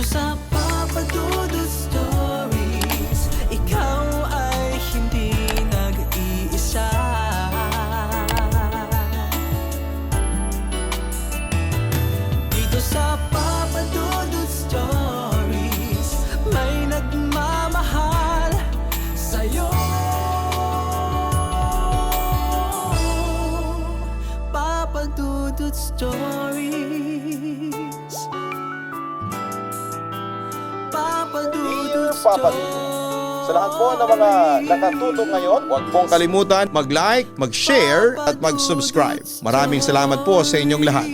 sa Papa Dudut Stories, ikaw ay hindi nag-iisa. Dito sa Papa Dudut Stories, may nagmamahal sa'yo. Papa Dudut Stories, Papa Dudut Papa Dudut. Sa lahat po ng mga nakatutok ngayon, huwag pong kalimutan mag-like, mag-share at mag-subscribe. Maraming salamat po sa inyong lahat.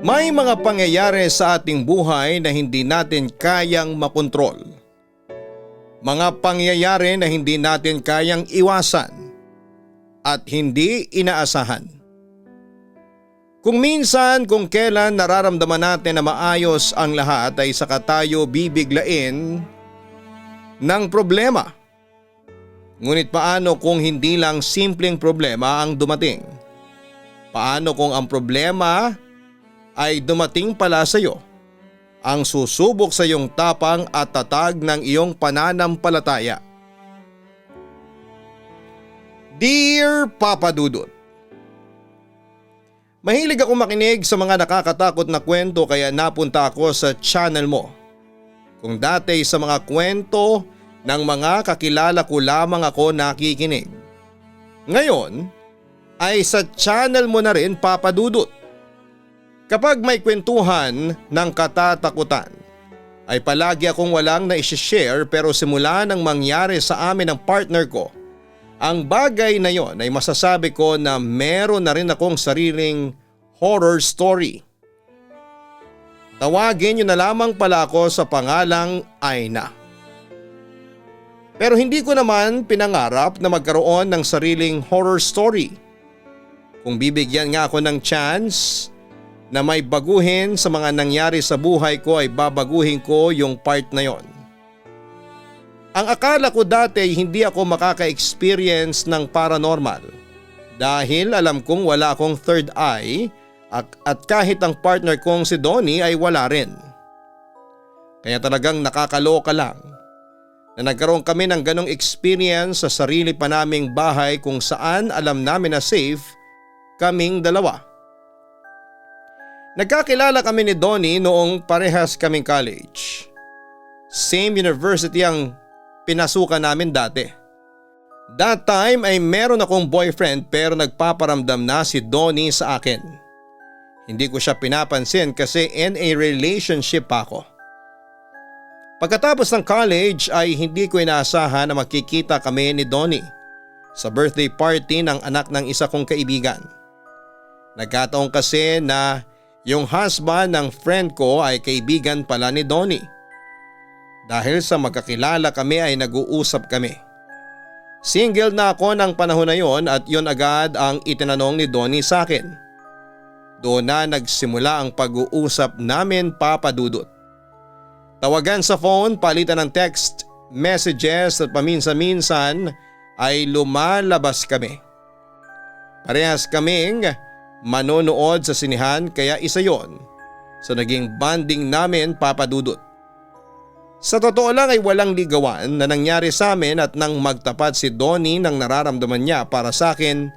May mga pangyayari sa ating buhay na hindi natin kayang makontrol. Mga pangyayari na hindi natin kayang iwasan at hindi inaasahan. Kung minsan, kung kailan nararamdaman natin na maayos ang lahat ay saka tayo bibiglain ng problema. Ngunit paano kung hindi lang simpleng problema ang dumating? Paano kung ang problema ay dumating pala sa iyo? Ang susubok sa iyong tapang at tatag ng iyong pananampalataya. Dear Papa Dudut, mahilig ako makinig sa mga nakakatakot na kwento kaya napunta ako sa channel mo. Kung dati sa mga kwento ng mga kakilala ko lamang ako nakikinig, ngayon ay sa channel mo na rin, Papa Dudut. Kapag may kwentuhan ng katatakutan ay palagi akong walang na-share, pero simula nang mangyari sa amin ng partner ko ang bagay na yon ay masasabi ko na meron na rin akong sariling horror story. Tawagin niyo na lamang pala ako sa pangalang Aina. Pero hindi ko naman pinangarap na magkaroon ng sariling horror story. Kung bibigyan nga ako ng chance na may baguhin sa mga nangyari sa buhay ko ay babaguhin ko yung part na yon. Ang akala ko dati ay hindi ako makaka-experience ng paranormal dahil alam kong wala akong third eye at kahit ang partner kong si Donnie ay wala rin. Kaya talagang nakakaloka lang na nagkaroon kami ng ganong experience sa sarili pa naming bahay kung saan alam namin na safe kaming dalawa. Nagkakilala kami ni Donnie noong parehas kaming college. Same university ang pinasukan namin dati. That time ay meron akong boyfriend pero nagpaparamdam na si Donnie sa akin. Hindi ko siya pinapansin kasi in a relationship ako. Pagkatapos ng college ay hindi ko inaasahan na magkikita kami ni Donnie sa birthday party ng anak ng isa kong kaibigan. Nagkataon kasi na yung husband ng friend ko ay kaibigan pala ni Donnie. Dahil sa magkakilala kami ay nag-uusap kami. Single na ako ng panahon na yon at yon agad ang itinanong ni Donnie sa akin. Doon na nagsimula ang pag-uusap namin, Papa Dudut. Tawagan sa phone, palitan ng text, messages at paminsan-minsan ay lumalabas kami. Parehas kaming manonood sa sinihan kaya isa yon sa naging bonding namin, Papa Dudut. Sa totoo lang ay walang ligawan na nangyari sa amin at nang magtapat si Donnie ng nararamdaman niya para sa akin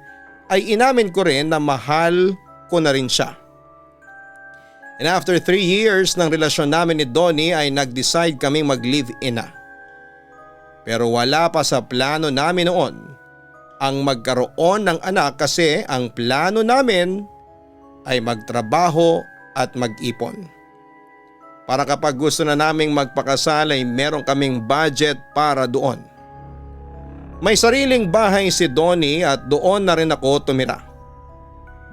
ay inamin ko rin na mahal ko na rin siya. And after 3 years ng relasyon namin ni Donnie ay nag-decide kaming mag-live-in na. Pero wala pa sa plano namin noon ang magkaroon ng anak kasi ang plano namin ay magtrabaho at mag-ipon. Para kapag gusto na naming magpakasal ay meron kaming budget para doon. May sariling bahay si Donnie at doon na rin ako tumira.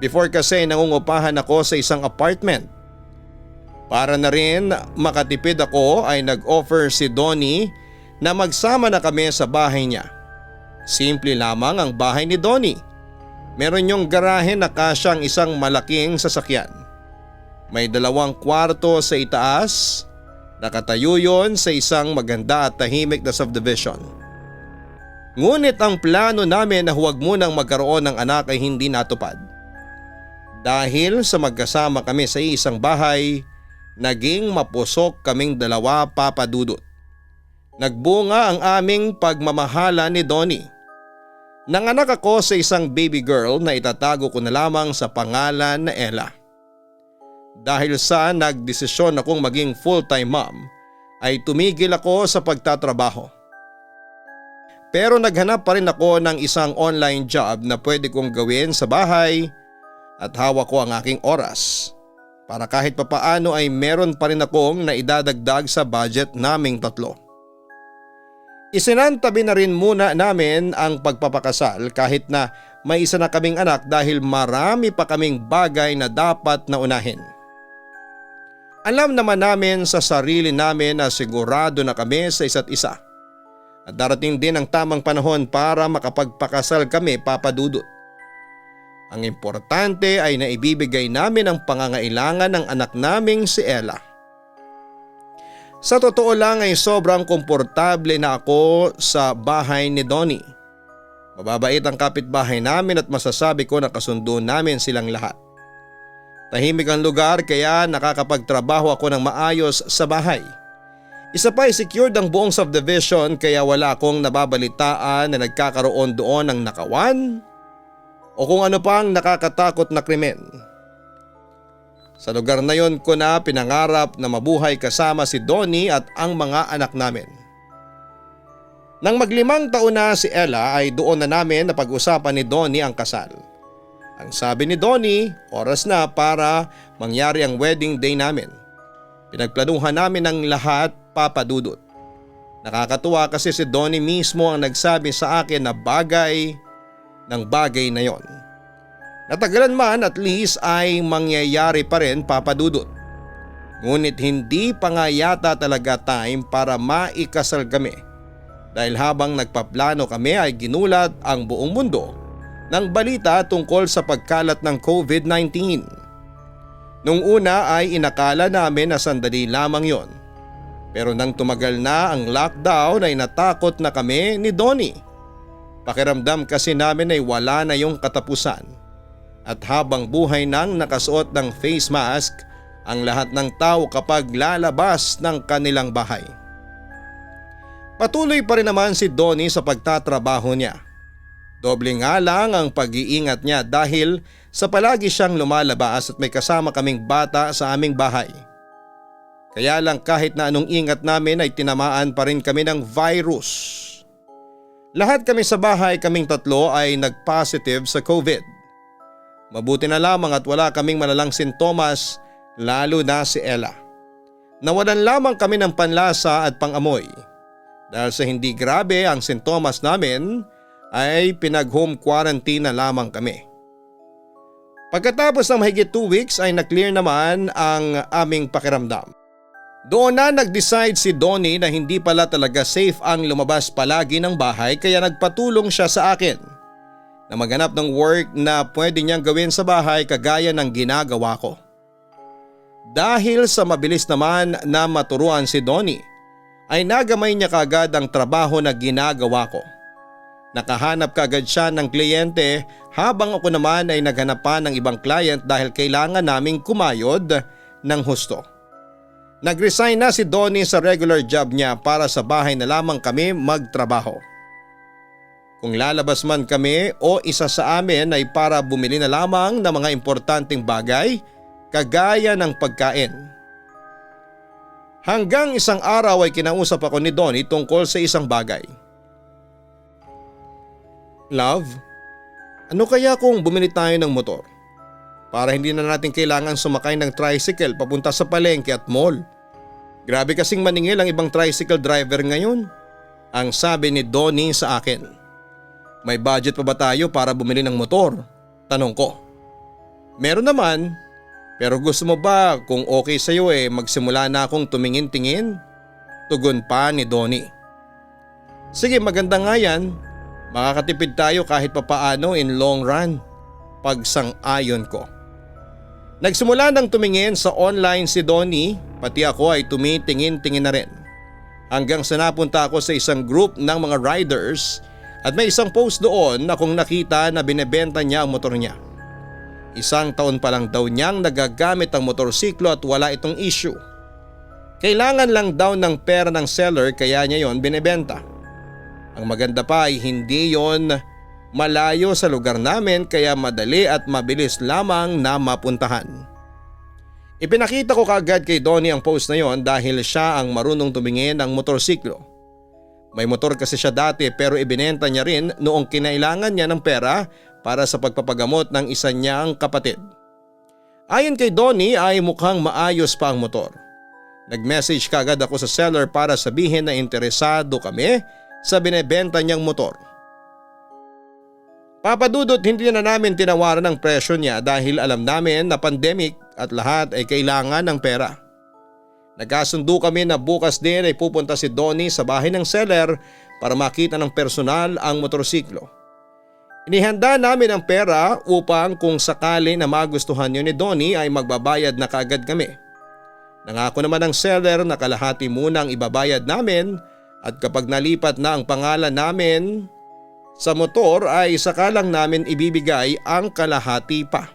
Before kasi nangungupahan ako sa isang apartment. Para na rin makatipid ako ay nag-offer si Donnie na magsama na kami sa bahay niya. Simple lamang ang bahay ni Donnie. Meron yung garahe na kasyang isang malaking sasakyan. May 2 kwarto sa itaas, nakatayo yon sa isang maganda at tahimik na subdivision. Ngunit ang plano namin na huwag munang magkaroon ng anak ay hindi natupad. Dahil sa magkasama kami sa isang bahay, naging mapusok kaming dalawa, Papa Dudut. Nagbunga ang aming pagmamahala ni Donnie. Nanganak ako sa isang baby girl na itatago ko na lamang sa pangalan na Ella. Dahil sa nagdesisyon akong maging full-time mom, ay tumigil ako sa pagtatrabaho. Pero naghanap pa rin ako ng isang online job na pwede kong gawin sa bahay at hawak ko ang aking oras para kahit papaano ay meron pa rin akong naidadagdag sa budget naming tatlo. Isinantabi na rin muna namin ang pagpapakasal kahit na may isa na kaming anak dahil marami pa kaming bagay na dapat na unahin. Alam naman namin sa sarili namin na sigurado na kami sa isa't isa. At darating din ang tamang panahon para makapagpakasal kami, Papa Dudut. Ang importante ay naibibigay namin ang pangangailangan ng anak naming si Ella. Sa totoo lang ay sobrang komportable na ako sa bahay ni Donnie. Mababait ang kapitbahay namin at masasabi ko na kasundo namin silang lahat. Tahimik ang lugar kaya nakakapagtrabaho ako ng maayos sa bahay. Isa pa ay secured ang buong subdivision kaya wala akong nababalitaan na nagkakaroon doon ng nakawan o kung ano pang nakakatakot na krimen. Sa lugar na yon ko na pinangarap na mabuhay kasama si Donnie at ang mga anak namin. Nang mag5 taon na si Ella ay doon na namin napag-usapan ni Donnie ang kasal. Ang sabi ni Donnie, oras na para mangyari ang wedding day namin. Pinagplanuhan namin ang lahat, Papa Dudut. Nakakatuwa kasi si Donnie mismo ang nagsabi sa akin na bagay ng bagay na yon. Natagalan man at least ay mangyayari pa rin, Papa Dudut. Ngunit hindi pa nga yata talaga time para maikasal kami dahil habang nagpaplano kami ay ginulat ang buong mundo ng balita tungkol sa pagkalat ng COVID-19. Nung una ay inakala namin na sandali lamang yon. Pero nang tumagal na ang lockdown ay natakot na kami ni Donnie. Pakiramdam kasi namin ay wala na yung katapusan. At habang buhay nang nakasuot ng face mask ang lahat ng tao kapag lalabas ng kanilang bahay. Patuloy pa rin naman si Donnie sa pagtatrabaho niya. Doble nga lang ang pag-iingat niya dahil sa palagi siyang lumalabas at may kasama kaming bata sa aming bahay. Kaya lang kahit na anong ingat namin ay tinamaan pa rin kami ng virus. Lahat kami sa bahay kaming tatlo ay nag-positive sa COVID. Mabuti na lamang at wala kaming malalang sintomas lalo na si Ella. Nawalan lamang kami ng panlasa at pangamoy. Dahil sa hindi grabe ang sintomas namin ay pinag-home quarantine na lamang kami. Pagkatapos ng mahigit 2 weeks ay na-clear naman ang aming pakiramdam. Doon na nag-decide si Donnie na hindi pala talaga safe ang lumabas palagi ng bahay kaya nagpatulong siya sa akin na maghanap ng work na pwede niyang gawin sa bahay kagaya ng ginagawa ko. Dahil sa mabilis naman na maturuan si Donnie, ay nagamay niya kagad ang trabaho na ginagawa ko. Nakahanap kagad siya ng kliyente habang ako naman ay naghanap pa ng ibang client dahil kailangan naming kumayod ng husto. Nag-resign na si Donnie sa regular job niya para sa bahay na lamang kami magtrabaho. Kung lalabas man kami o isa sa amin ay para bumili na lamang ng mga importanteng bagay kagaya ng pagkain. Hanggang isang araw ay kinausap ako ni Donnie tungkol sa isang bagay. Love, ano kaya kung bumili tayo ng motor? Para hindi na natin kailangan sumakay ng tricycle papunta sa palengke at mall. Grabe kasing maningil ang ibang tricycle driver ngayon. Ang sabi ni Donnie sa akin. May budget pa ba tayo para bumili ng motor? Tanong ko. Meron naman, pero gusto mo ba kung okay sa'yo magsimula na akong tumingin-tingin? Tugon pa ni Donnie. Sige, maganda nga yan. Makakatipid tayo kahit papaano in long run. Pagsang-ayon ko. Nagsimula ng tumingin sa online si Donnie, pati ako ay tumitingin-tingin na rin. Hanggang sa napunta ako sa isang group ng mga riders At may isang post doon na kung nakita na binebenta niya ang motor niya. 1 taon pa lang daw niyang nagagamit ang motorsiklo at wala itong issue. Kailangan lang daw ng pera ng seller kaya niya yon binebenta. Ang maganda pa ay hindi yon malayo sa lugar namin kaya madali at mabilis lamang na mapuntahan. Ipinakita ko kaagad kay Donnie ang post na yon dahil siya ang marunong tumingin ng motorsiklo. May motor kasi siya dati pero ibinenta niya rin noong kinailangan niya ng pera para sa pagpapagamot ng isa niyang kapatid. Ayon kay Donnie ay mukhang maayos pa ang motor. Nag-message kaagad ako sa seller para sabihin na interesado kami sa binebenta niyang motor. Papadudot hindi na namin tinawaran ang presyo niya dahil alam namin na pandemic at lahat ay kailangan ng pera. Nagkasundo kami na bukas din ay pupunta si Donnie sa bahay ng seller para makita ng personal ang motorsiklo. Inihanda namin ang pera upang kung sakali na magustuhan yun ni Donnie ay magbabayad na kaagad kami. Nangako naman ang seller na kalahati muna ang ibabayad namin at kapag nalipat na ang pangalan namin sa motor ay saka lang namin ibibigay ang kalahati pa.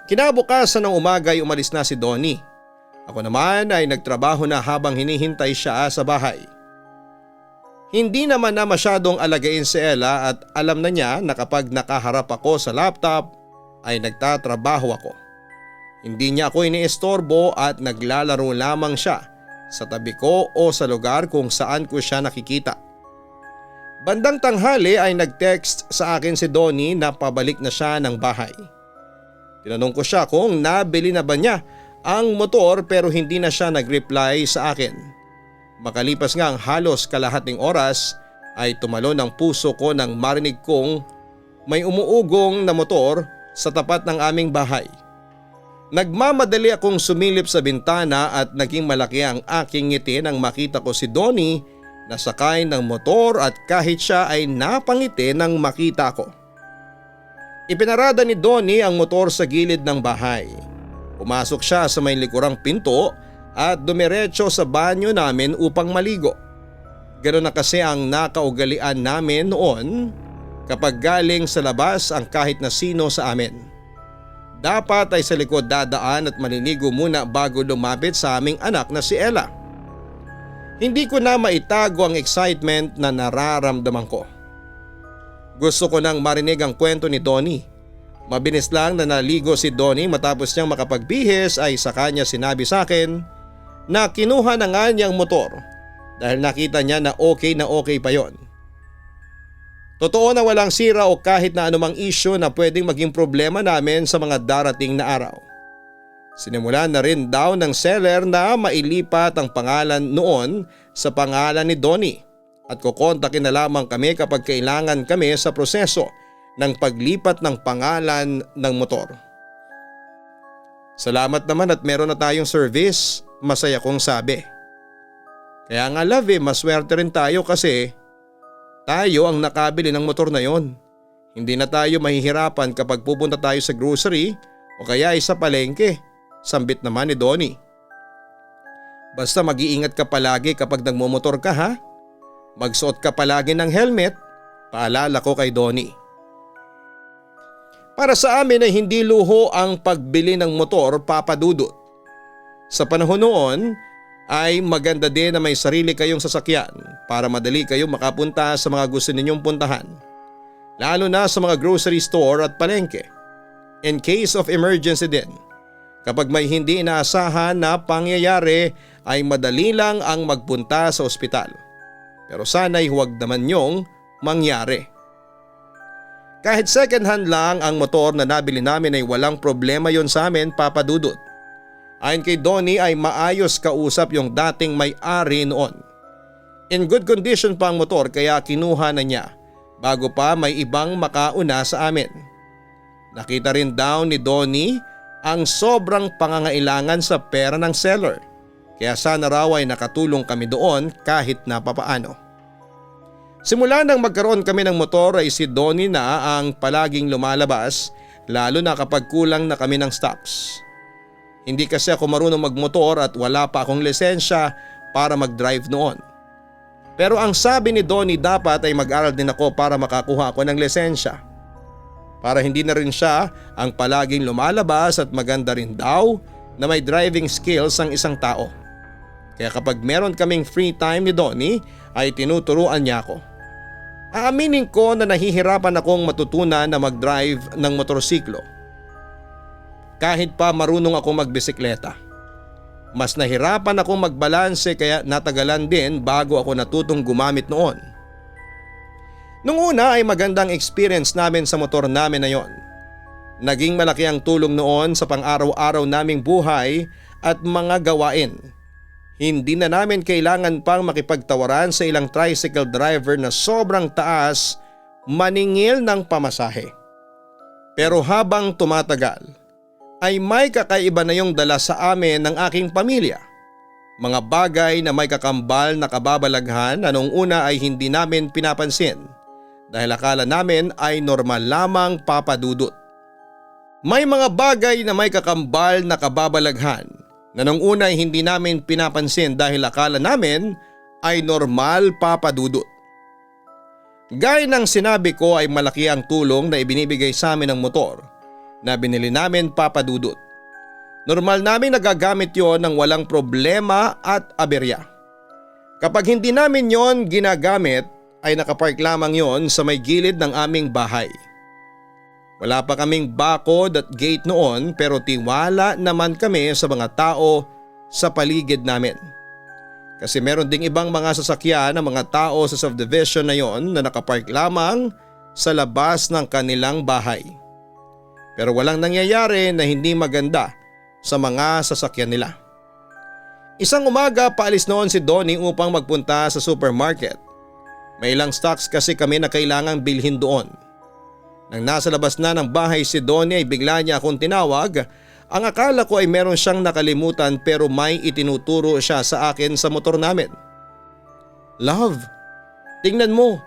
Kinabukasan ng umaga ay umalis na si Donnie. Ako naman ay nagtrabaho na habang hinihintay siya sa bahay. Hindi naman na masyadong alagain si Ella at alam na niya na kapag nakaharap ako sa laptop ay nagtatrabaho ako. Hindi niya ako iniistorbo at naglalaro lamang siya sa tabi ko o sa lugar kung saan ko siya nakikita. Bandang tanghali ay nag-text sa akin si Donnie na pabalik na siya ng bahay. Tinanong ko siya kung nabili na ba niya ang motor pero hindi na siya nag-reply sa akin. Makalipas nga ang halos kalahating oras ay tumalon ang puso ko nang marinig kong may umuugong na motor sa tapat ng aming bahay. Nagmamadali akong sumilip sa bintana at naging malaki ang aking ngiti nang makita ko si Donnie na sakay ng motor at kahit siya ay napangiti nang makita ko. Ipinarada ni Donnie ang motor sa gilid ng bahay. Pumasok siya sa may likurang pinto at dumiretso sa banyo namin upang maligo. Ganoon na kasi ang nakaugalian namin noon kapag galing sa labas ang kahit na sino sa amin. Dapat ay sa likod dadaan at maliligo muna bago lumapit sa aming anak na si Ella. Hindi ko na maitago ang excitement na nararamdaman ko. Gusto ko nang marinig ang kwento ni Donnie. Mabilis lang na naligo si Donnie matapos niyang makapagbihis ay saka niya sinabi sa akin na kinuha na nga niyang motor dahil nakita niya na okay pa yon. Totoo na walang sira o kahit na anumang issue na pwedeng maging problema namin sa mga darating na araw. Sinimulan na rin daw ng seller na mailipat ang pangalan noon sa pangalan ni Donnie at kukontakin na lamang kami kapag kailangan kami sa proseso ng paglipat ng pangalan ng motor. Salamat naman at meron na tayong service, masaya kong sabi. Kaya nga love maswerte rin tayo kasi tayo ang nakabili ng motor na yon. Hindi na tayo mahihirapan kapag pupunta tayo sa grocery o kaya ay sa palengke, sambit naman ni Donnie. Basta mag-iingat ka palagi kapag nagmumotor ka ha. Magsuot ka palagi ng helmet, paalala ko kay Donnie. Para sa amin ay hindi luho ang pagbili ng motor, Papa Dudut. Sa panahon noon ay maganda din na may sarili kayong sasakyan para madali kayong makapunta sa mga gusto ninyong puntahan. Lalo na sa mga grocery store at palengke. In case of emergency din. Kapag may hindi inaasahan na pangyayari ay madali lang ang magpunta sa ospital. Pero sana'y huwag naman yung mangyari. Kahit second hand lang ang motor na nabili namin ay walang problema yon sa amin, Papa Dudut. Ayon kay Donnie ay maayos kausap yung dating may-ari noon. In good condition pa ang motor kaya kinuha na niya bago pa may ibang makauna sa amin. Nakita rin daw ni Donnie ang sobrang pangangailangan sa pera ng seller kaya sana raw ay nakatulong kami doon kahit na papaano. Simula nang magkaroon kami ng motor ay si Donnie na ang palaging lumalabas lalo na kapag kulang na kami ng stocks. Hindi kasi ako marunong magmotor at wala pa akong lisensya para mag-drive noon. Pero ang sabi ni Donnie dapat ay mag-aral din ako para makakuha ako ng lisensya. Para hindi na rin siya ang palaging lumalabas at maganda rin daw na may driving skills ang isang tao. Kaya kapag meron kaming free time ni Donnie ay tinuturuan niya ako. Aaminin ko na nahihirapan akong matutunan na mag-drive ng motorsiklo. Kahit pa marunong ako magbisikleta. Mas nahirapan akong magbalanse kaya natagalan din bago ako natutong gumamit noon. Nung una ay magandang experience namin sa motor namin na yon. Naging malaki ang tulong noon sa pang-araw-araw naming buhay at mga gawain. Hindi na namin kailangan pang makipagtawaran sa ilang tricycle driver na sobrang taas maningil ng pamasahe. Pero habang tumatagal, ay may kakaiba na yung dala sa amin ng aking pamilya. Mga bagay na may kakambal na kababalaghan na noong una ay hindi namin pinapansin dahil akala namin ay normal lamang papadudot. May mga bagay na may kakambal na kababalaghan na noong una ay hindi namin pinapansin dahil akala namin ay normal papadudot. Gaya ng sinabi ko ay malaki ang tulong na ibinibigay sa amin ng motor na binili namin papadudot. Normal namin nagagamit yon ng walang problema at aberya. Kapag hindi namin yon ginagamit ay nakapark lamang yon sa may gilid ng aming bahay. Wala pa kaming bakod at gate noon pero tiwala naman kami sa mga tao sa paligid namin. Kasi meron ding ibang mga sasakyan ng mga tao sa subdivision na yon na nakapark lamang sa labas ng kanilang bahay. Pero walang nangyayari na hindi maganda sa mga sasakyan nila. Isang umaga paalis noon si Donnie upang magpunta sa supermarket. May ilang stocks kasi kami na kailangang bilhin doon. Nang nasa labas na ng bahay si Donnie ay bigla niya akong tinawag. Ang akala ko ay meron siyang nakalimutan pero may itinuturo siya sa akin sa motor namin. "Love, tingnan mo.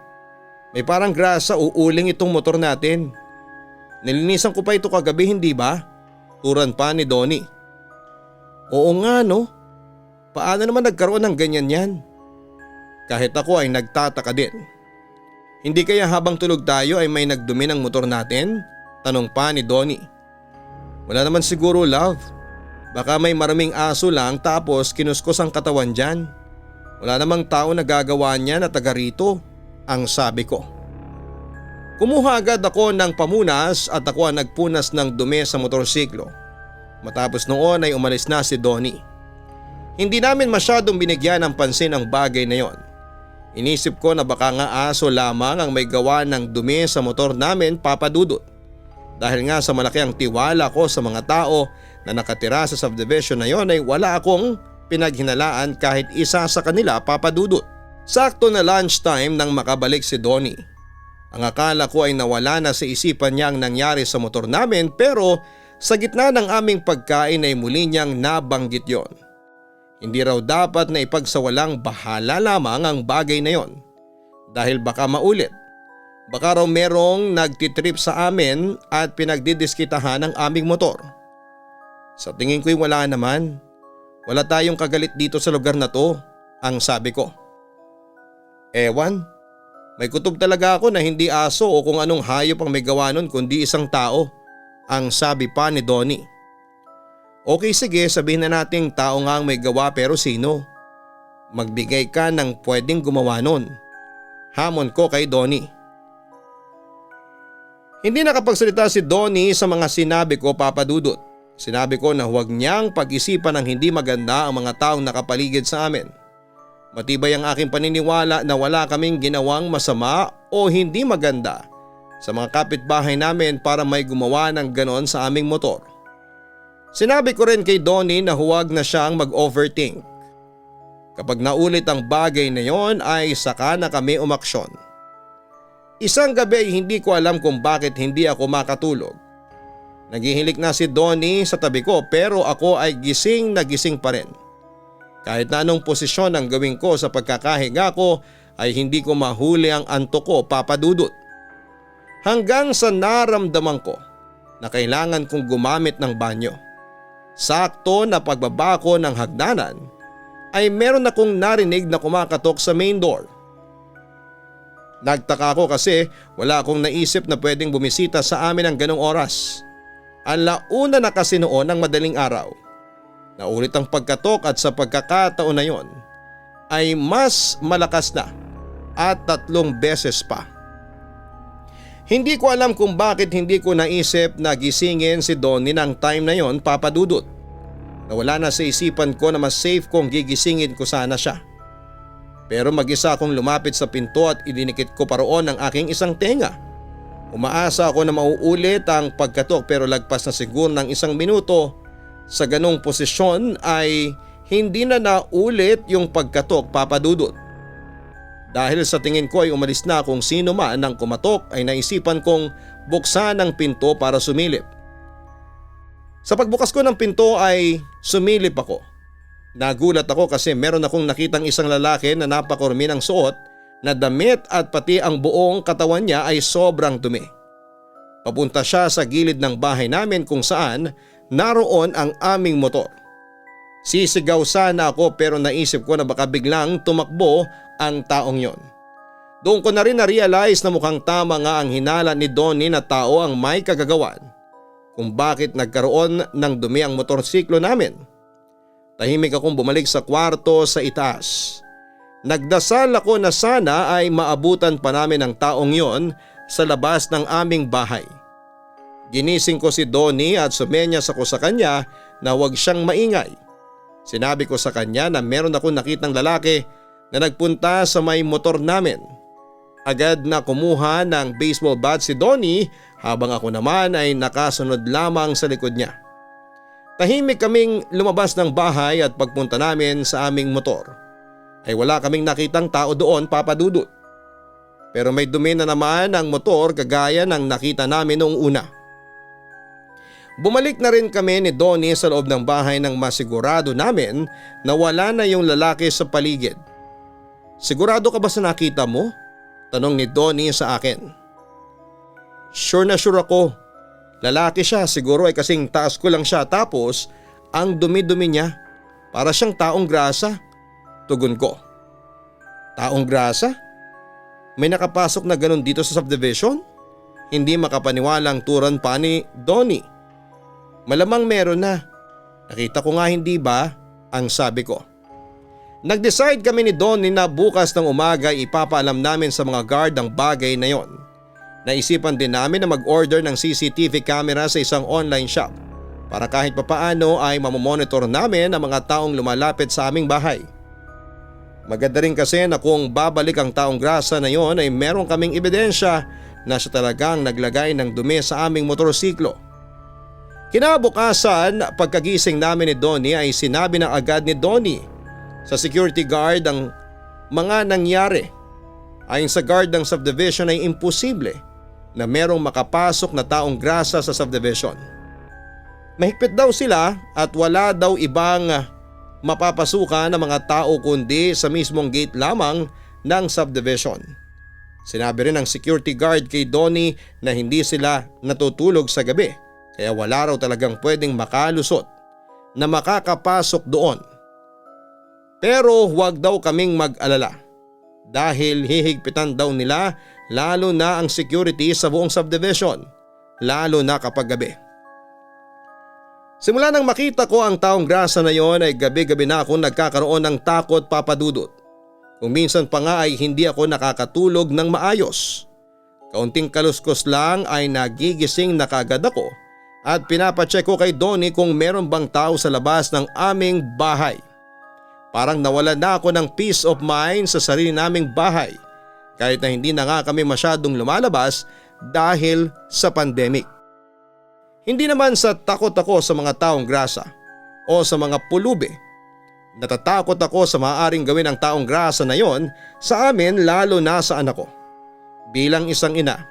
May parang grasa uuling itong motor natin. Nilinisan ko pa ito kagabi, hindi ba?" Turan pa ni Donnie. "Oo nga no. Paano naman nagkaroon ng ganyan yan?" Kahit ako ay nagtataka din. "Hindi kaya habang tulog tayo ay may nagdumi ng motor natin?" Tanong pa ni Donnie. "Wala naman siguro, love. Baka may maraming aso lang tapos kinuskos ang katawan dyan. Wala namang tao na gagawa niya na taga rito," ang sabi ko. Kumuha agad ako ng pamunas at ako ang nagpunas ng dumi sa motorsiklo. Matapos noon ay umalis na si Donnie. Hindi namin masyadong binigyan ng pansin ang bagay na yon. Inisip ko na baka nga aso lamang ang may gawa ng dumi sa motor namin papadudot. Dahil nga sa malaki ang tiwala ko sa mga tao na nakatira sa subdivision na yon ay wala akong pinaghinalaan kahit isa sa kanila papadudot. Sakto na lunchtime nang makabalik si Donnie. Ang akala ko ay nawala na sa isipan niya ang nangyari sa motor namin pero sa gitna ng aming pagkain ay muli niyang nabanggit yon. Hindi raw dapat na ipagsawalang bahala lamang ang bagay na yon dahil baka maulit. Baka raw merong nagtitrip sa amin at pinagdidiskitahan ang aming motor. Sa tingin ko'y wala naman. Wala tayong kagalit dito sa lugar na to, ang sabi ko. Ewan. May kutob talaga ako na hindi aso o kung anong hayop ang may gawa nun kundi isang tao, ang sabi pa ni Donnie. Okay sige, sabihin na nating tao nga ang may gawa pero sino? Magbigay ka ng pwedeng gumawa nun. Hamon ko kay Donnie. Hindi nakapagsalita si Donnie sa mga sinabi ko papadudot. Sinabi ko na huwag niyang pag-isipan ng hindi maganda ang mga taong nakapaligid sa amin. Matibay ang aking paniniwala na wala kaming ginawang masama o hindi maganda sa mga kapitbahay namin para may gumawa ng ganon sa aming motor. Sinabi ko rin kay Donnie na huwag na siyang mag-overthink. Kapag naulit ang bagay na yon ay saka na kami umaksyon. Isang gabi ay hindi ko alam kung bakit hindi ako makatulog. Naghihilik na si Donnie sa tabi ko pero ako ay gising na gising pa rin. Kahit na anong posisyon ang gawin ko sa pagkakahiga ko ay hindi ko mahuli ang antok ko papadudot. Hanggang sa naramdaman ko na kailangan kong gumamit ng banyo. Sakto na pagbaba ko ng hagdanan ay meron akong narinig na kumakatok sa main door. Nagtaka ako kasi wala akong naisip na pwedeng bumisita sa amin ng ganong oras. Alauna na kasi noon ng madaling araw. Naulit ang pagkatok at sa pagkakataon na yon ay mas malakas na at 3 beses pa. Hindi ko alam kung bakit hindi ko naisip na gisingin si Donnie ng time na yon, Papa Dudut. Nawala na sa isipan ko na mas safe kung gigisingin ko sana siya. Pero mag-isa akong lumapit sa pinto at idinikit ko pa roon ang aking isang tenga. Umaasa ako na mauulit ang pagkatok pero lagpas na siguro ng 1 minuto sa ganong posisyon ay hindi na naulit yung pagkatok, Papa Dudut. Dahil sa tingin ko ay umalis na kung sino man ang kumatok ay naisipan kong buksan ang pinto para sumilip. Sa pagbukas ko ng pinto ay sumilip ako. Nagulat ako kasi meron akong nakitang isang lalaki na napakurmi ng suot na damit at pati ang buong katawan niya ay sobrang dumi. Papunta siya sa gilid ng bahay namin kung saan naroon ang aming motor. Sisigaw sana ako pero naisip ko na baka biglang tumakbo ang taong yon. Doon ko na rin na-realize na mukhang tama nga ang hinala ni Donnie na tao ang may kagagawan kung bakit nagkaroon ng dumi ang motorsiklo namin. Tahimik akong bumalik sa kwarto sa itaas. Nagdasal ako na sana ay maabutan pa namin ang taong yon sa labas ng aming bahay. Ginising ko si Donnie at sumenyas ako sa kanya na huwag siyang maingay. Sinabi ko sa kanya na meron akong nakitang lalaki na nagpunta sa may motor namin. Agad na kumuha ng baseball bat si Donnie habang ako naman ay nakasunod lamang sa likod niya. Tahimik kaming lumabas ng bahay at pagpunta namin sa aming motor ay wala kaming nakitang tao doon, Papa Dudut. Pero may dumi na naman ang motor kagaya ng nakita namin noong una. Bumalik na rin kami ni Donnie sa loob ng bahay nang masigurado namin na wala na yung lalaki sa paligid. "Sigurado ka ba sa nakita mo?" tanong ni Donnie sa akin. "Sure na sure ako. Lalaki siya, siguro ay kasing taas ko lang siya tapos ang dumi-dumi niya. Para siyang taong grasa." Tugon ko. "Taong grasa? May nakapasok na ganun dito sa subdivision?" Hindi makapaniwalang turan pa ni Donnie. "Malamang meron na. Nakita ko nga, hindi ba?" ang sabi ko. Nag-decide kami ni Donnie na bukas ng umaga ipapaalam namin sa mga guard ang bagay na yon. Naisipan din namin na mag-order ng CCTV camera sa isang online shop para kahit papaano ay mamomonitor namin ang mga taong lumalapit sa aming bahay. Maganda rin kasi na kung babalik ang taong grasa na yon ay meron kaming ebidensya na siya talagang naglagay ng dumi sa aming motorsiklo. Kinabukasan, pagkagising namin ni Donnie ay sinabi na agad ni Donnie sa security guard ang mga nangyari. Ayon sa guard ng subdivision ay imposible na merong makapasok na taong grasa sa subdivision. Mahigpit daw sila at wala daw ibang mapapasukan ng mga tao kundi sa mismong gate lamang ng subdivision. Sinabi rin ng security guard kay Donnie na hindi sila natutulog sa gabi kaya wala raw talagang pwedeng makalusot na makakapasok doon. Pero huwag daw kaming mag-alala dahil hihigpitan daw nila lalo na ang security sa buong subdivision, lalo na kapag gabi. Simula nang makita ko ang taong grasa na yon ay gabi-gabi na ako nagkakaroon ng takot, Papa Dudut. Kung minsan pa nga ay hindi ako nakakatulog ng maayos. Kaunting kaluskos lang ay nagigising na kaagad ako at pinapacheck ko kay Donnie kung meron bang tao sa labas ng aming bahay. Parang nawala na ako ng peace of mind sa sarili naming bahay kahit na hindi na nga kami masyadong lumalabas dahil sa pandemic. Hindi naman sa takot ako sa mga taong grasa o sa mga pulubi. Natatakot ako sa maaaring gawin ng taong grasa na yon sa amin lalo na sa anak ko. Bilang isang ina,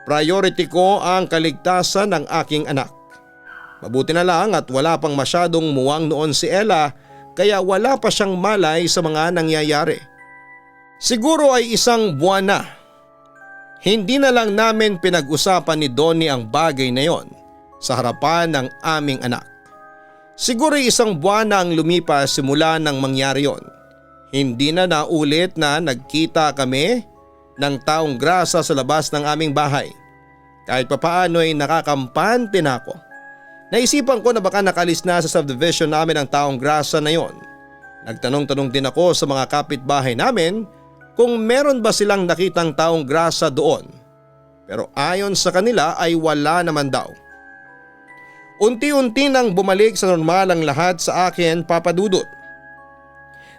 priority ko ang kaligtasan ng aking anak. Mabuti na lang at wala pang masyadong muwang noon si Ella kaya wala pa siyang malay sa mga nangyayari. Siguro ay 1 buwan na. Hindi na lang namin pinag-usapan ni Donnie ang bagay na yon sa harapan ng aming anak. Siguro 1 buwan na ang lumipas simula nang mangyari yon. Hindi na naulit na nagkita kami ng taong grasa sa labas ng aming bahay. Kahit papaano ay nakakampante na ako. Naisipan ko na baka nakalis na sa subdivision namin ang taong grasa na yon. Nagtanong-tanong din ako sa mga kapitbahay namin kung meron ba silang nakitang taong grasa doon. Pero ayon sa kanila ay wala naman daw. Unti-unti nang bumalik sa normal ang lahat sa akin, Papa Dudut.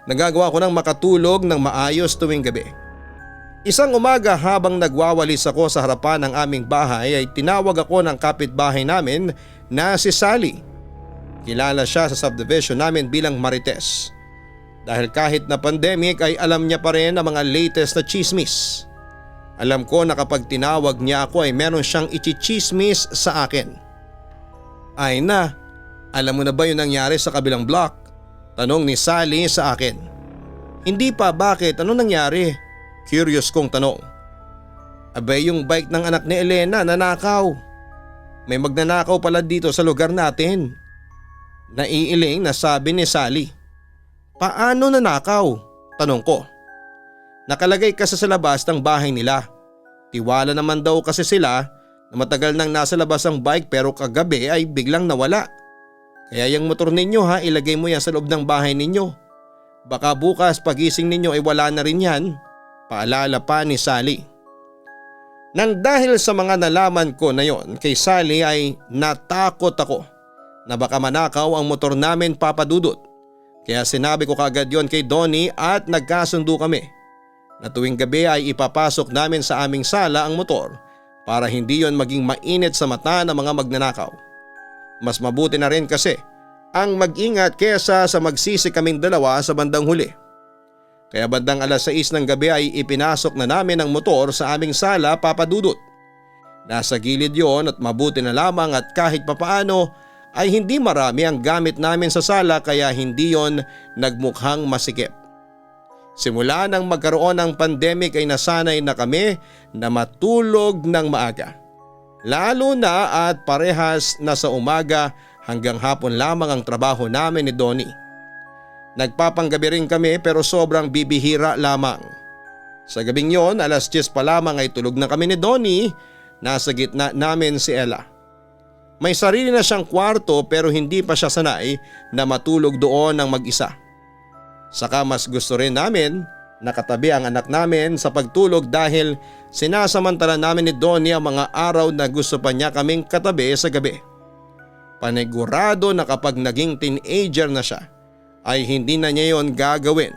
Nagagawa ko ng makatulog ng maayos tuwing gabi. Isang umaga habang nagwawalis ako sa harapan ng aming bahay ay tinawag ako ng kapitbahay namin na si Sally. Kilala siya sa subdivision namin bilang Marites. Dahil kahit na pandemic ay alam niya pa rin ang mga latest na chismis. Alam ko na kapag tinawag niya ako ay meron siyang ichichismis sa akin. Ay na, alam mo na ba yung nangyari sa kabilang block? Tanong ni Sally sa akin. Hindi pa, bakit? Ano nangyari? Curious kong tanong. Abay, yung bike ng anak ni Elena nanakaw. May magnanakaw pala dito sa lugar natin. Naiiling na sabi ni Sally. Paano nanakaw? Tanong ko. Nakalagay kasi sa labas ng bahay nila. Tiwala naman daw kasi sila na matagal nang nasa labas ang bike pero kagabi ay biglang nawala. Kaya yung motor ninyo ha, ilagay mo yan sa loob ng bahay ninyo. Baka bukas pagising ninyo ay wala na rin yan. Paalala pa ni Sally. Nang dahil sa mga nalaman ko na yon kay Sally ay natakot ako na baka manakaw ang motor namin, Papa Dudut. Kaya sinabi ko kagad yon kay Donnie at nagkasundo kami na tuwing gabi ay ipapasok namin sa aming sala ang motor para hindi yon maging mainit sa mata ng mga magnanakaw. Mas mabuti na rin kasi ang mag-ingat kesa sa magsisi kaming dalawa sa bandang huli. Kaya bandang alas 6 ng gabi ay ipinasok na namin ang motor sa aming sala, Papa Dudut. Nasa gilid yon at mabuti na lamang at kahit papaano ay hindi marami ang gamit namin sa sala kaya hindi yon nagmukhang masikip. Simula nang magkaroon ng pandemic ay nasanay na kami na matulog ng maaga. Lalo na at parehas na sa umaga hanggang hapon lamang ang trabaho namin ni Donnie. Nagpapanggabi rin kami pero sobrang bibihira lamang. Sa gabing yon, alas 10 pa lamang ay tulog na kami ni Donnie, nasa gitna namin si Ella. May sarili na siyang kwarto pero hindi pa siya sanay na matulog doon ng mag-isa. Saka mas gusto rin namin nakatabi ang anak namin sa pagtulog dahil sinasamantala namin ni Donnie ang mga araw na gusto pa niya kaming katabi sa gabi. Panigurado na kapag naging teenager na siya ay hindi na niya yon gagawin.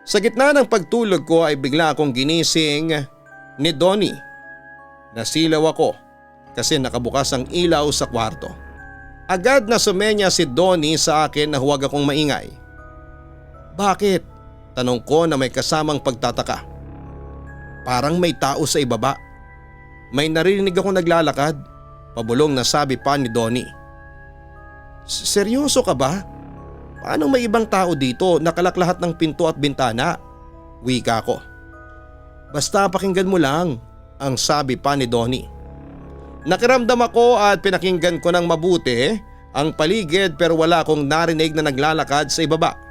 Sa gitna ng pagtulog ko ay bigla akong ginising ni Donnie. Nasilaw ako kasi nakabukas ang ilaw sa kwarto. Agad na sumenya si Donnie sa akin na huwag akong maingay. Bakit? Tanong ko na may kasamang pagtataka. Parang may tao sa ibaba. May narinig akong naglalakad. Pabulong na sabi pa ni Donnie. Seryoso ka ba? Paano may ibang tao dito? Nakalak lahat ng pinto at bintana. Wika ko. Basta pakinggan mo lang, ang sabi pa ni Donnie. Nakiramdam ako at pinakinggan ko ng mabuti ang paligid pero wala akong narinig na naglalakad sa ibaba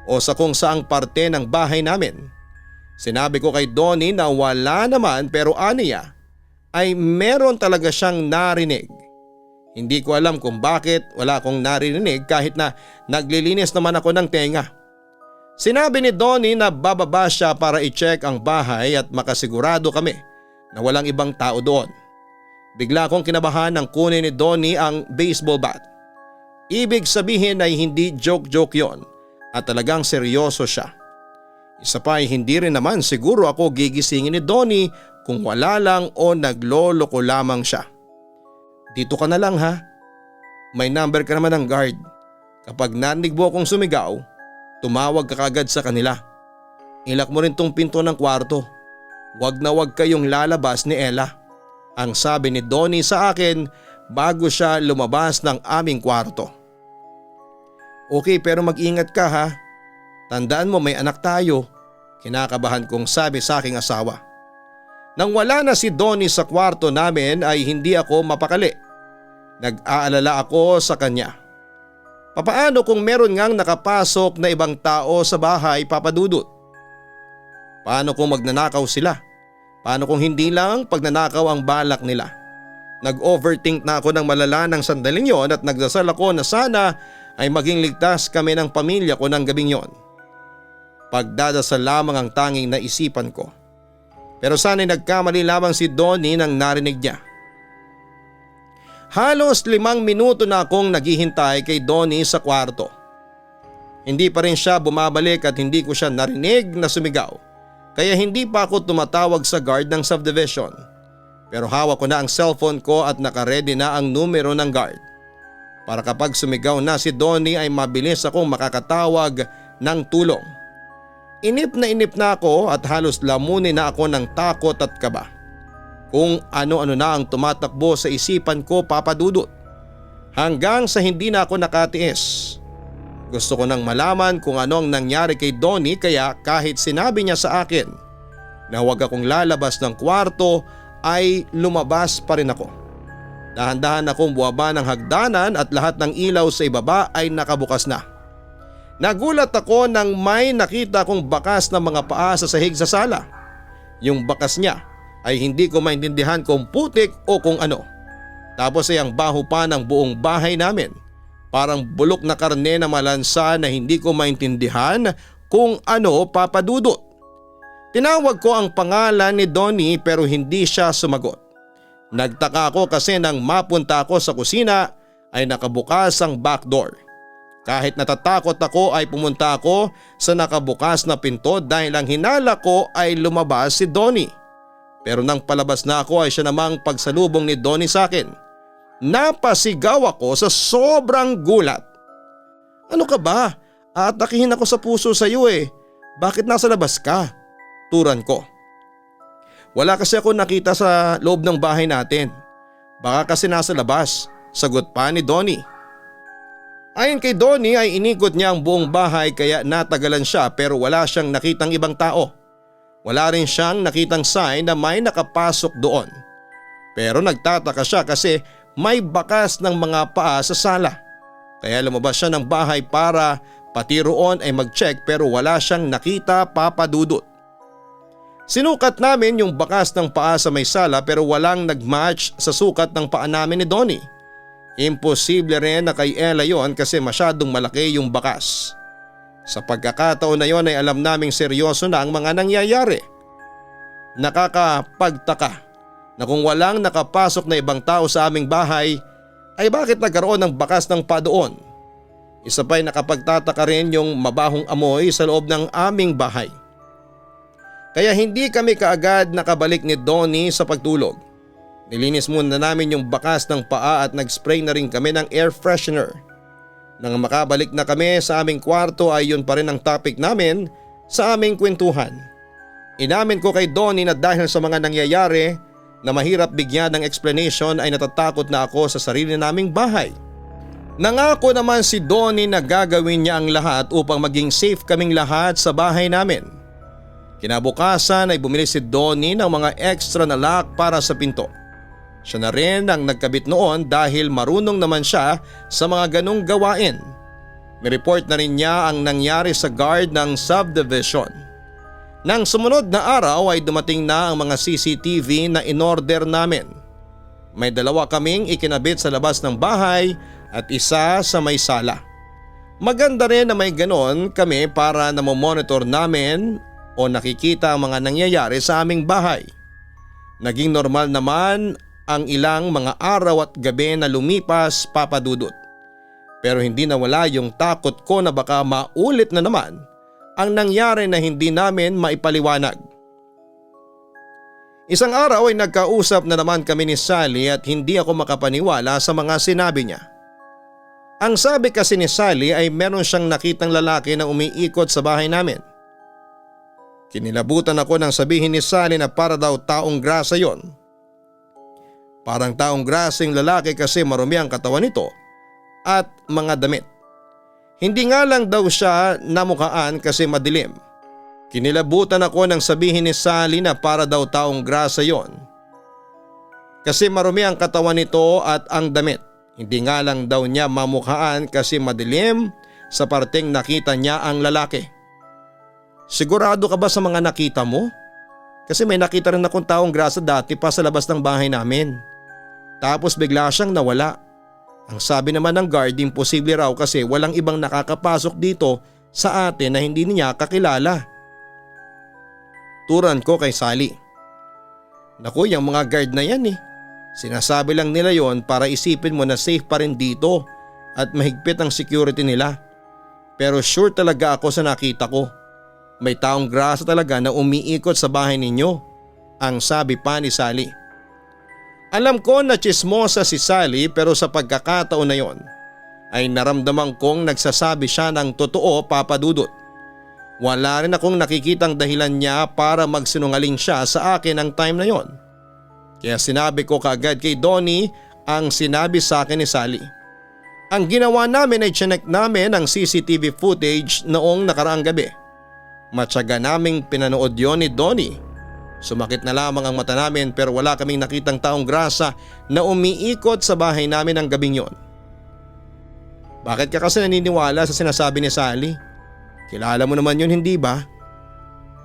o sa kung saang parte ng bahay namin. Sinabi ko kay Donnie na wala naman pero aniya ay meron talaga siyang narinig. Hindi ko alam kung bakit wala akong narinig kahit na naglilinis naman ako ng tenga. Sinabi ni Donnie na bababa siya para i-check ang bahay at makasigurado kami na walang ibang tao doon. Bigla akong kinabahan nang kunin ni Donnie ang baseball bat. Ibig sabihin ay hindi joke-joke yon at talagang seryoso siya. Isa pa ay hindi rin naman siguro ako gigisingin ni Donnie kung wala lang o nagloloko lamang siya. Dito ka na lang ha. May number ka naman ng guard. Kapag narinig mo akong sumigaw, tumawag ka kagad sa kanila. Ilak mo rin tong pinto ng kwarto. Wag na wag kayong lalabas ni Ella. Ang sabi ni Donnie sa akin bago siya lumabas ng aming kwarto. Okay, pero mag-ingat ka ha. Tandaan mo may anak tayo. Kinakabahan kong sabi sa aking asawa. Nang wala na si Donnie sa kwarto namin ay hindi ako mapakali. Nag-aalala ako sa kanya. Papaano kung meron ngang nakapasok na ibang tao sa bahay, Papa Dudut? Paano kung magnanakaw sila? Paano kung hindi lang pagnanakaw ang balak nila? Nag-overthink na ako ng malala ng sandaling yon at nagdasal ako na sana ay maging ligtas kami ng pamilya ko ng gabing yon. Pagdadasal lamang ang tanging naisipan ko. Pero sana'y nagkamali lamang si Donnie nang narinig niya. Halos 5 minuto na akong naghihintay kay Donnie sa kwarto. Hindi pa rin siya bumabalik at hindi ko siya narinig na sumigaw. Kaya hindi pa ako tumatawag sa guard ng subdivision. Pero hawak ko na ang cellphone ko at nakaredy na ang numero ng guard. Para kapag sumigaw na si Donnie ay mabilis akong makakatawag ng tulong. Inip na ako at halos lamunin na ako ng takot at kaba. Kung ano-ano na ang tumatakbo sa isipan ko, Papa Dudut. Hanggang sa hindi na ako nakatiis. Gusto ko nang malaman kung ano ang nangyari kay Donnie kaya kahit sinabi niya sa akin na huwag akong lalabas ng kwarto ay lumabas pa rin ako. Dahan-dahan akong buwaba ng hagdanan at lahat ng ilaw sa ibaba ay nakabukas na. Nagulat ako nang may nakita kong bakas ng mga paa sa sahig sa sala. Yung bakas niya ay hindi ko maintindihan kung putik o kung ano. Tapos ay ang baho pa ng buong bahay namin. Parang bulok na karne na malansa na hindi ko maintindihan kung ano, Papa Dudut. Tinawag ko ang pangalan ni Donnie pero hindi siya sumagot. Nagtaka ako kasi nang mapunta ako sa kusina ay nakabukas ang back door. Kahit natatakot ako ay pumunta ako sa nakabukas na pinto dahil ang hinala ko ay lumabas si Donnie. Pero nang palabas na ako ay siya namang pagsalubong ni Donnie sa akin. Napasigaw ako sa sobrang gulat. Ano ka ba? Aatakihin ako sa puso sa iyo eh. Bakit nasa labas ka? Turan ko. Wala kasi ako nakita sa loob ng bahay natin. Baka kasi nasa labas. Sagot pa ni Donnie. Ayon kay Donnie ay inikot niya ang buong bahay kaya natagalan siya pero wala siyang nakitang ibang tao. Wala rin siyang nakitang sign na may nakapasok doon. Pero nagtataka siya kasi may bakas ng mga paa sa sala. Kaya lumabas siya ng bahay para pati roon ay mag-check pero wala siyang nakita, Papa Dudut. Sinukat namin yung bakas ng paa sa may sala pero walang nag-match sa sukat ng paa namin ni Donnie. Imposible rin na kay Ella yon kasi masyadong malaki yung bakas. Sa pagkakataon na yon ay alam naming seryoso na ang mga nangyayari. Nakakapagtaka na kung walang nakapasok na ibang tao sa aming bahay ay bakit nagkaroon ng bakas ng paa doon. Isa pa'y nakapagtataka rin yung mabahong amoy sa loob ng aming bahay. Kaya hindi kami kaagad nakabalik ni Donnie sa pagtulog. Nilinis muna namin yung bakas ng paa at nag-spray na rin kami ng air freshener. Nang makabalik na kami sa aming kwarto ay yun pa rin ang topic namin sa aming kwentuhan. Inamin ko kay Donnie na dahil sa mga nangyayari na mahirap bigyan ng explanation ay natatakot na ako sa sarili naming bahay. Nangako naman si Donnie na gagawin niya ang lahat upang maging safe kaming lahat sa bahay namin. Kinabukasan ay bumili si Donnie ng mga extra na lock para sa pinto. Siya na rin ang nagkabit noon dahil marunong naman siya sa mga ganong gawain. Nireport na rin niya ang nangyari sa guard ng subdivision. Nang sumunod na araw ay dumating na ang mga CCTV na inorder namin. May 2 kaming ikinabit sa labas ng bahay at isa sa may sala. Maganda rin na may ganon kami para namomonitor namin o nakikita ang mga nangyayari sa aming bahay. Naging normal naman ang ilang mga araw at gabi na lumipas, Papa Dudut. Pero hindi nawala yung takot ko na baka maulit na naman ang nangyari na hindi namin maipaliwanag. Isang araw ay nagkausap na naman kami ni Sally at hindi ako makapaniwala sa mga sinabi niya. Ang sabi kasi ni Sally ay meron siyang nakitang lalaki na umiikot sa bahay namin. Kinilabutan ako nang sabihin ni Sally na para daw taong grasa yon. Parang taong grasing lalaki kasi marumi ang katawan nito at mga damit. Hindi nga lang daw siya namukhaan kasi madilim. Kinilabutan ako nang sabihin ni Sally na para daw taong grasa yon. Kasi marumi ang katawan nito at ang damit. Hindi nga lang daw niya mamukhaan kasi madilim sa parteng nakita niya ang lalaki. sigurado ka ba sa mga nakita mo? Kasi may nakita rin akong taong grasa dati pa sa labas ng bahay namin. Tapos bigla siyang nawala. Ang sabi naman ng guard, imposible raw kasi walang ibang nakakapasok dito sa atin na hindi niya kakilala. Turan ko kay Sally. Naku, yung mga guard na yan eh. Sinasabi lang nila yon para isipin mo na safe pa rin dito at mahigpit ang security nila. Pero sure talaga ako sa nakita ko. May taong grasa talaga na umiikot sa bahay ninyo, ang sabi pa ni Sally. Alam ko na tsismosa si Sally pero sa pagkakataon na yon ay naramdaman kong nagsasabi siya ng totoo, Papa Dudut. Wala rin akong nakikitang dahilan niya para magsinungaling siya sa akin ang time na yon. Kaya sinabi ko kaagad kay Donnie ang sinabi sa akin ni Sally. Ang ginawa namin ay chinek namin ang CCTV footage noong nakaraang gabi. Matyaga naming pinanood yon ni Donnie. Sumakit na lamang ang mata namin pero wala kaming nakitang taong grasa na umiikot sa bahay namin ang gabing yon. Bakit ka kasi naniniwala sa sinasabi ni Sally? Kilala mo naman yun, hindi ba?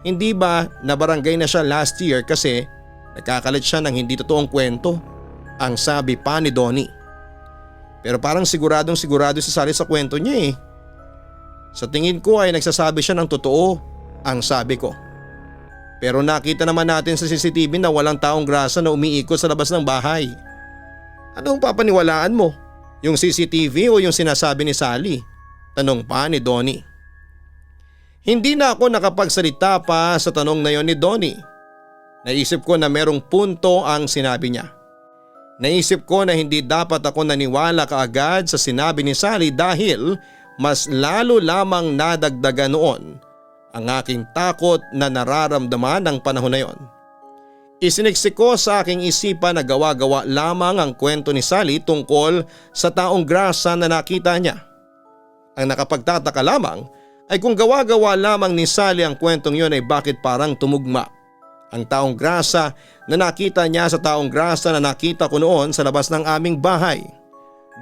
Hindi ba na barangay na siya last year kasi nagkakalat siya ng hindi totoong kwento? Ang sabi pa ni Donnie. Pero parang siguradong sigurado si Sally sa kwento niya eh. Sa tingin ko ay nagsasabi siya ng totoo, ang sabi ko. Pero nakita naman natin sa CCTV na walang taong grasa na umiikot sa labas ng bahay. Anong papaniwalaan mo? Yung CCTV o yung sinasabi ni Sally? Tanong pa ni Donnie. Hindi na ako nakapagsalita pa sa tanong na yon ni Donnie. Naisip ko na merong punto ang sinabi niya. Naisip ko na hindi dapat ako naniwala kaagad sa sinabi ni Sally dahil mas lalo lamang nadagdagan noon ang aking takot na nararamdaman ng panahon na yon. Isiniksik ko sa aking isipan na gawa-gawa lamang ang kwento ni Sally tungkol sa taong grasa na nakita niya. Ang nakapagtataka lamang ay kung gawa-gawa lamang ni Sally ang kwentong yon ay bakit parang tumugma ang taong grasa na nakita niya sa taong grasa na nakita ko noon sa labas ng aming bahay.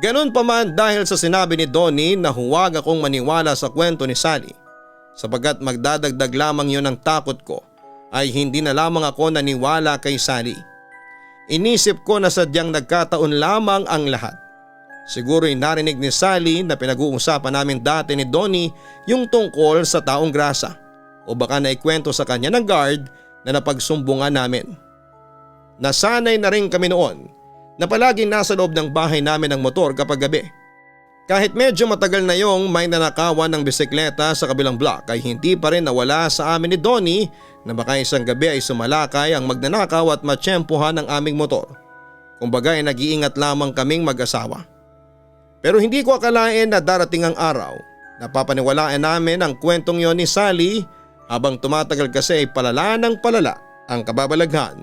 Ganun pa man dahil sa sinabi ni Donnie na huwag akong maniwala sa kwento ni Sally. Sapagat magdadagdag lamang yon ng takot ko ay hindi na lamang ako naniwala kay Sally. Inisip ko na sadyang nagkataon lamang ang lahat. Siguro'y narinig ni Sally na pinag-uusapan namin dati ni Donnie yung tungkol sa taong grasa o baka naikwento sa kanya ng guard na napagsumbungan namin. Nasanay na rin kami noon na palaging nasa loob ng bahay namin ang motor kapag gabi. Kahit medyo matagal na yung may nanakawan ng bisikleta sa kabilang block ay hindi pa rin nawala sa amin ni Donnie na baka isang gabi ay sumalakay ang magnanakaw at matsyempohan ang aming motor. Kumbaga ay nag-iingat lamang kaming mag-asawa. Pero hindi ko akalain na darating ang araw na papaniwalaan namin ang kwentong yon ni Sally habang tumatagal kasi ay palala ng palala ang kababalaghan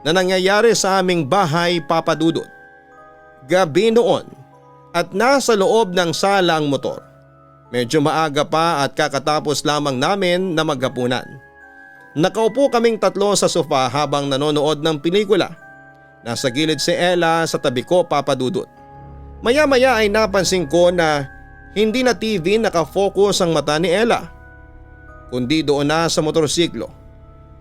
na nangyayari sa aming bahay, Papa Dudut. Gabi noon at nasa loob ng sala ang motor. Medyo maaga pa at kakatapos lamang namin na maghapunan. Nakaupo kaming tatlo sa sofa habang nanonood ng pelikula. Nasa gilid si Ella sa tabi ko, Papa Dudut. Maya-maya ay napansin ko na hindi na TV nakafocus ang mata ni Ella, kundi doon na sa motorsiklo.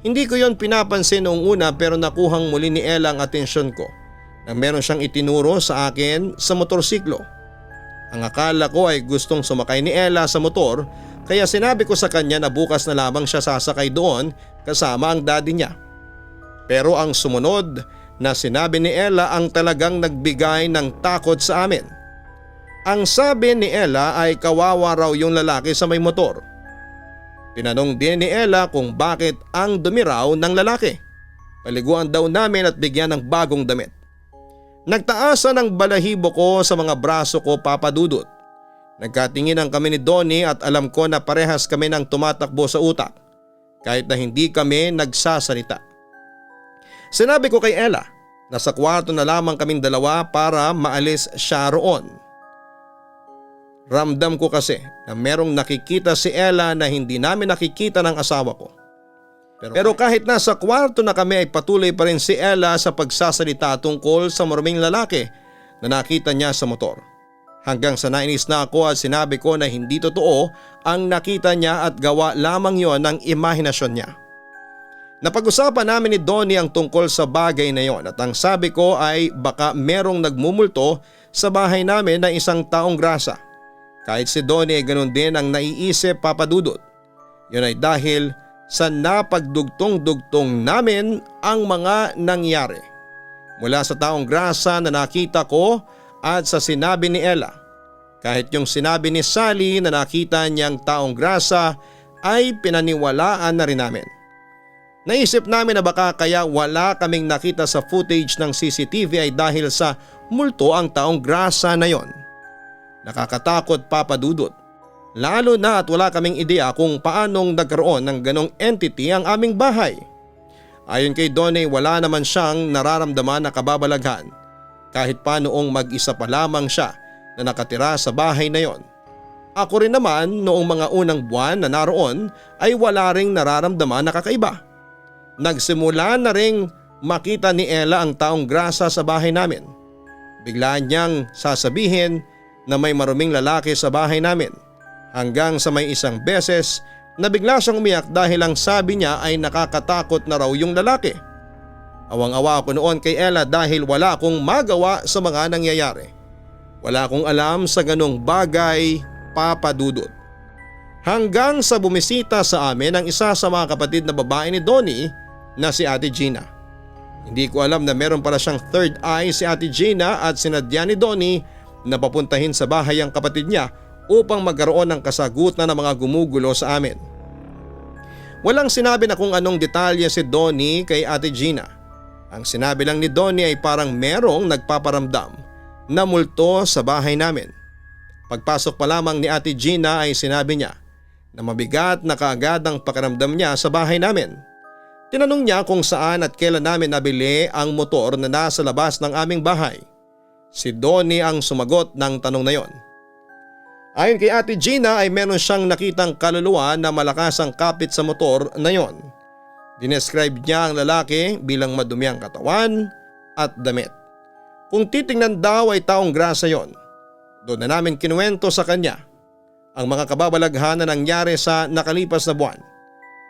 Hindi ko yon pinapansin noong una pero nakuhang muli ni Ella ang atensyon ko na meron siyang itinuro sa akin sa motorsiklo. Ang akala ko ay gustong sumakay ni Ella sa motor kaya sinabi ko sa kanya na bukas na lamang siya sasakay doon kasama ang daddy niya. Pero ang sumunod na sinabi ni Ella ang talagang nagbigay ng takot sa amin. Ang sabi ni Ella ay kawawa raw yung lalaki sa may motor. Tinanong din ni Ella kung bakit ang dumi raw ng lalaki. Paliguan daw namin at bigyan ng bagong damit. Nagtaasan ang balahibo ko sa mga braso ko, Papa Dudut. Nagkatinginan kami ni Donnie at alam ko na parehas kami ng tumatakbo sa utak kahit na hindi kami nagsasalita. Sinabi ko kay Ella na sa kwarto na lamang kaming dalawa para maalis siya roon. Ramdam ko kasi na merong nakikita si Ella na hindi namin nakikita ng asawa ko. Pero kahit nasa kwarto na kami ay patuloy pa rin si Ella sa pagsasalita tungkol sa maruming lalaki na nakita niya sa motor. Hanggang sa nainis na ako at sinabi ko na hindi totoo ang nakita niya at gawa lamang yon ng imahinasyon niya. Napag-usapan namin ni Donnie ang tungkol sa bagay na yon at ang sabi ko ay baka merong nagmumulto sa bahay namin na isang taong grasa. Kahit si Donnie ay ganun din ang naiisip, Papa Dudut. Yun ay dahil sa napagdugtong-dugtong namin ang mga nangyari. Mula sa taong grasa na nakita ko at sa sinabi ni Ella. Kahit yung sinabi ni Sally na nakita niyang taong grasa ay pinaniwalaan na rin namin. Naisip namin na baka kaya wala kaming nakita sa footage ng CCTV ay dahil sa multo ang taong grasa na yon. Nakakatakot, Papa Dudut. Lalo na at wala kaming ideya kung paanong nagkaroon ng ganong entity ang aming bahay. Ayon kay Donnie, wala naman siyang nararamdaman na kababalaghan kahit pa noong mag-isa pa lamang siya na nakatira sa bahay na yon. Ako rin naman noong mga unang buwan na naroon ay wala ring nararamdaman na kakaiba. Nagsimula na ring makita ni Ella ang taong grasa sa bahay namin. Biglaan niyang sasabihin na may maruming lalaki sa bahay namin hanggang sa may isang beses na bigla siyang umiyak dahil ang sabi niya ay nakakatakot na raw yung lalaki. Awang-awa ako noon kay Ella dahil wala akong magawa sa mga nangyayari. Wala akong alam sa ganong bagay, Papa Dudut. Hanggang sa bumisita sa amin ang isa sa mga kapatid na babae ni Donnie na si Ate Gina. Hindi ko alam na meron pala siyang third eye si Ate Gina at sinadya ni Donnie na papuntahin sa bahay ang kapatid niya upang magkaroon ng kasagutan ng mga gumugulo sa amin. Walang sinabi na kung anong detalye si Donnie kay Ate Gina. Ang sinabi lang ni Donnie ay parang merong nagpaparamdam na multo sa bahay namin. Pagpasok pa lamang ni Ate Gina ay sinabi niya na mabigat na kaagad ang pakiramdam niya sa bahay namin. Tinanong niya kung saan at kailan namin nabili ang motor na nasa labas ng aming bahay. Si Donnie ang sumagot ng tanong na yon. Ayon kay Ate Gina ay meron siyang nakitang kaluluwa na malakas ang kapit sa motor na yon. Dinescribe niya ang lalaki bilang madumi ang katawan at damit. Kung titingnan daw ay taong grasa yon. Doon na namin kinuwento sa kanya ang mga kababalaghan na nangyari sa nakalipas na buwan.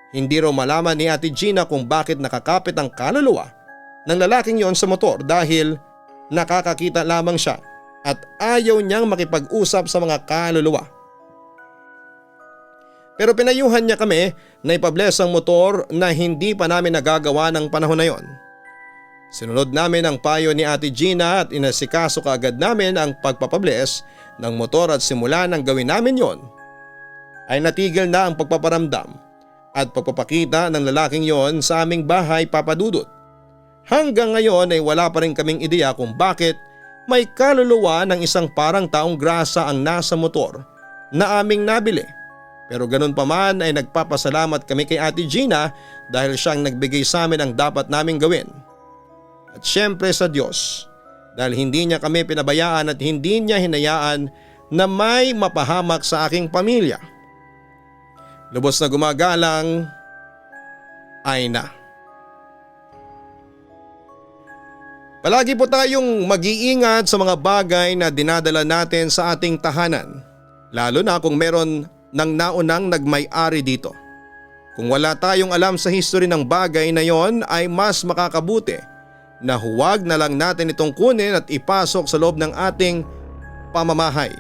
Hindi raw malaman ni Ate Gina kung bakit nakakapit ang kaluluwa ng lalaking yon sa motor dahil nakakakita lamang siya at ayaw niyang makipag-usap sa mga kaluluwa. Pero pinayuhan niya kami na ipabless ang motor na hindi pa namin nagagawa ng panahon na yon. Sinunod namin ang payo ni Ate Gina at inasikaso kaagad namin ang pagpapabless ng motor at simula nang gawin namin yon ay natigil na ang pagpaparamdam at pagpapakita ng lalaking yon sa aming bahay, Papa Dudut. Hanggang ngayon ay wala pa rin kaming ideya kung bakit may kaluluwa ng isang parang taong grasa ang nasa motor na aming nabili. Pero ganun pa man ay nagpapasalamat kami kay Ate Gina dahil siyang nagbigay sa amin ang dapat naming gawin. At syempre sa Diyos dahil hindi niya kami pinabayaan at hindi niya hinayaan na may mapahamak sa aking pamilya. Lubos na gumagalang, Aina. Palagi po tayong mag-iingat sa mga bagay na dinadala natin sa ating tahanan, lalo na kung meron ng naunang nagmay-ari dito. Kung wala tayong alam sa history ng bagay na yon ay mas makakabuti na huwag na lang natin itong kunin at ipasok sa loob ng ating pamamahay.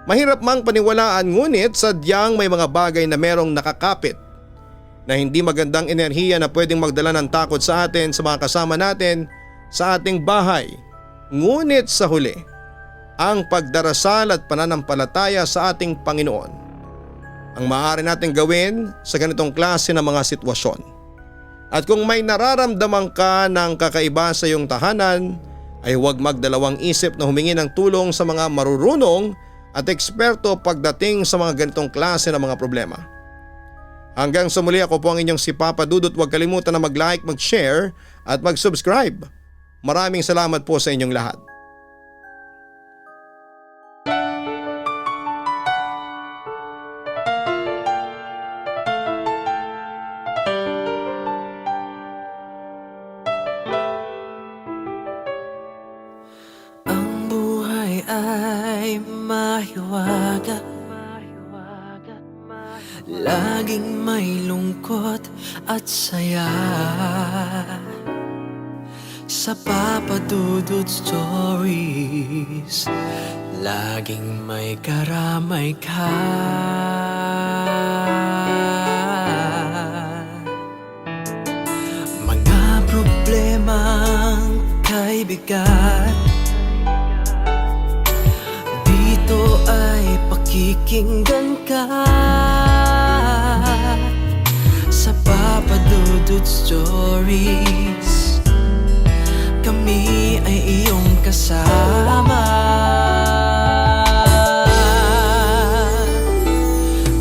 Mahirap mang paniwalaan ngunit sadyang may mga bagay na merong nakakapit na hindi magandang enerhiya na pwedeng magdala ng takot sa atin sa mga kasama natin sa ating bahay. Ngunit sa huli, ang pagdarasal at pananampalataya sa ating Panginoon ang maaari natin gawin sa ganitong klase ng mga sitwasyon. At kung may nararamdaman ka ng kakaiba sa iyong tahanan, ay huwag magdalawang isip na humingi ng tulong sa mga marurunong at eksperto pagdating sa mga ganitong klase ng mga problema. Hanggang sa muli, ako po ang inyong si Papa Dudut. Huwag kalimutan na mag-like, mag-share at mag-subscribe. Maraming salamat po sa inyong lahat. ay mahiwaga, laging may lungkot at saya. Sa Papa Dudut Stories, laging may karamay ka. Mga problemang kaibigan, dito ay pakikinggan ka. Sa Papa Dudut Stories, kami ay iyong kasama.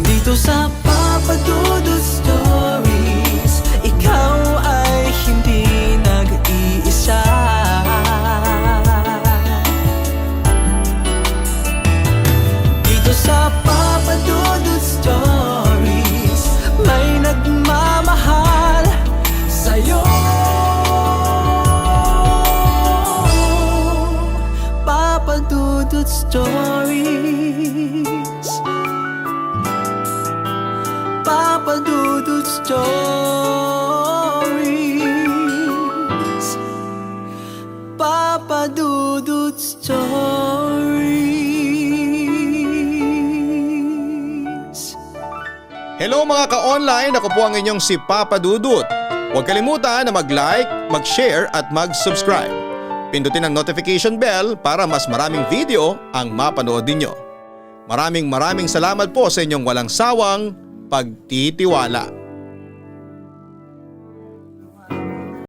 Dito sa Papa Dudut Stories, ikaw ay hindi nag-iisa. Dito sa Papa Dudut Stories, may nagmamahal sa'yo. Papa Dudut Stories, Papa Dudut Stories, Papa Dudut Stories. Hello mga ka-online, ako po ang inyong si Papa Dudut. Huwag kalimutan na mag-like, mag-share at mag-subscribe. Pindutin ang notification bell para mas maraming video ang mapanood ninyo. Maraming salamat po sa inyong walang sawang pagtitiwala.